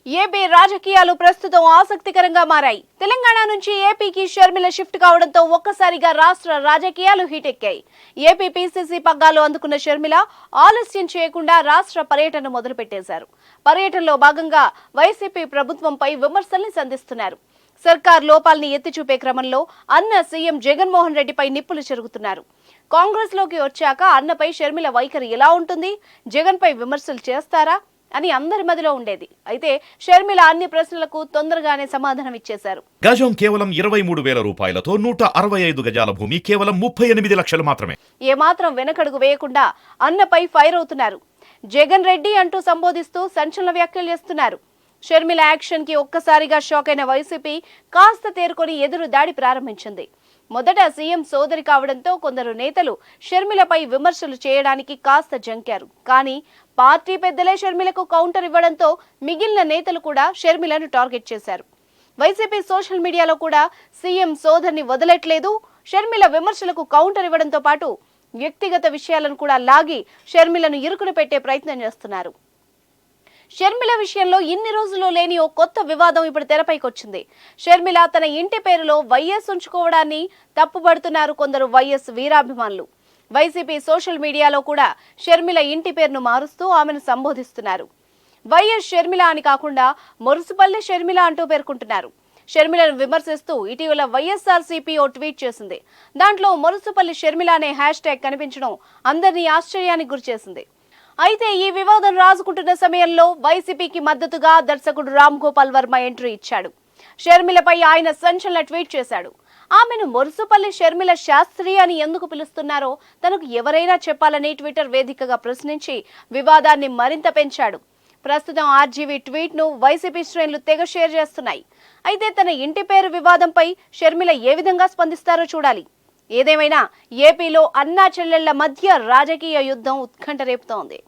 AP రాజకీయాలు ప్రస్తుతం ఆసక్తికరంగా మారాయి. తెలంగాణ నుంచి ఏపీకి షర్మిల షిఫ్ట్ కావడంతో ఒక్కసారిగా రాష్ట్ర రాజకీయాలు హీట్ ఎక్కాయి. ఏపీ పీసీసీ పగ్గాలు అందుకున్న షర్మిల ఆలస్యం చేయకుండా రాష్ట్ర పర్యటన మొదలుపెట్టేశారు. పర్యటనలో భాగంగా వైసీపీ ప్రభుత్వంపై విమర్శల్ని సంధిస్తున్నారు. సర్కార్ లోపాల్ని ఎత్తిచూపే క్రమంలో అన్న సీఎం జగన్మోహన్ రెడ్డిపై నిప్పులు చెరుగుతున్నారు. కాంగ్రెస్ లోకి వచ్చాక అన్నపై షర్మిల వైఖరి ఎలా ఉంటుంది, జగన్ పై విమర్శలు చేస్తారా అని అందరి మధ్యలో ఉండేది. అయితే షర్మిల అన్ని ప్రశ్నలకు తొందరగానే సమాధానం ఇచ్చేశారు. గజం కేవలం 23,000 రూపాయలతో 165 గజాల భూమి కేవలం 38 లక్షలు మాత్రమే. ఏమాత్రం వెనకడుగు వేయకుండా అన్నపై ఫైర్ అవుతున్నారు. జగన్ రెడ్డి అంటూ సంబోధిస్తూ సంచలన వ్యాఖ్యలు చేస్తున్నారు. షర్మిల యాక్షన్ కి ఒక్కసారిగా షాక్ అయిన వైసీపీ కాస్త తేరుకొని ఎదురు దాడి ప్రారంభించింది. మొదట సీఎం సోదరి కావడంతో కొందరు నేతలు షర్మిలపై విమర్శలు చేయడానికి కాస్త జంకారు. కానీ పార్టీ పెద్దలే షర్మిలకు కౌంటర్ ఇవ్వడంతో మిగిలిన నేతలు కూడా షర్మిలను టార్గెట్ చేశారు. వైసీపీ సోషల్ మీడియాలో కూడా సీఎం సోదరిని వదలట్లేదు, షర్మిల విమర్శలకు కౌంటర్ ఇవ్వడంతో పాటు వ్యక్తిగత విషయాలను కూడా లాగి షర్మిలను ఇరుకున పెట్టే ప్రయత్నం చేస్తున్నారు. షర్మిల విషయంలో ఇన్ని రోజుల్లో లేని ఓ కొత్త వివాదం ఇప్పుడు తెరపైకి వచ్చింది. షర్మిల తన ఇంటి పేరులో వైఎస్ ఉంచుకోవడాన్ని తప్పుపడుతున్నారు కొందరు వైఎస్ వీరాభిమానులు. వైసీపీ సోషల్ మీడియాలో కూడా షర్మిల ఇంటి పేరును మారుస్తూ ఆమెను సంబోధిస్తున్నారు. వైఎస్ షర్మిల అని కాకుండా మురుసుపల్లి షర్మిల అంటూ పేర్కొంటున్నారు. షర్మిలను విమర్శిస్తూ ఇటీవల వైఎస్ఆర్సీపీ ఓ ట్వీట్ చేసింది. దాంట్లో మురుసుపల్లి షర్మిల అనే హ్యాష్ ట్యాగ్ కనిపించడం అందరినీ ఆశ్చర్యానికి గురిచేసింది. అయితే ఈ వివాదం రాజుకుంటున్న సమయంలో వైసీపీకి మద్దతుగా దర్శకుడు రామ్ గోపాల్ వర్మ ఎంట్రీ ఇచ్చాడు. షర్మిలపై ఆయన సంచలన ట్వీట్ చేశాడు. ఆమెను మురుసుపల్లి షర్మిల శాస్త్రి అని ఎందుకు పిలుస్తున్నారో తనకు ఎవరైనా చెప్పాలని ట్విట్టర్ వేదికగా ప్రశ్నించి వివాదాన్ని మరింత పెంచాడు. ప్రస్తుతం ఆర్జీవీ ట్వీట్ ను వైసీపీ శ్రేణులు తెగ షేర్ చేస్తున్నాయి. అయితే తన ఇంటి పేరు వివాదంపై షర్మిల ఏ విధంగా స్పందిస్తారో చూడాలి. ఏదేమైనా ఏపీలో అన్నా చెల్లెళ్ల మధ్య రాజకీయ యుద్ధం ఉత్కంఠ రేపుతోంది.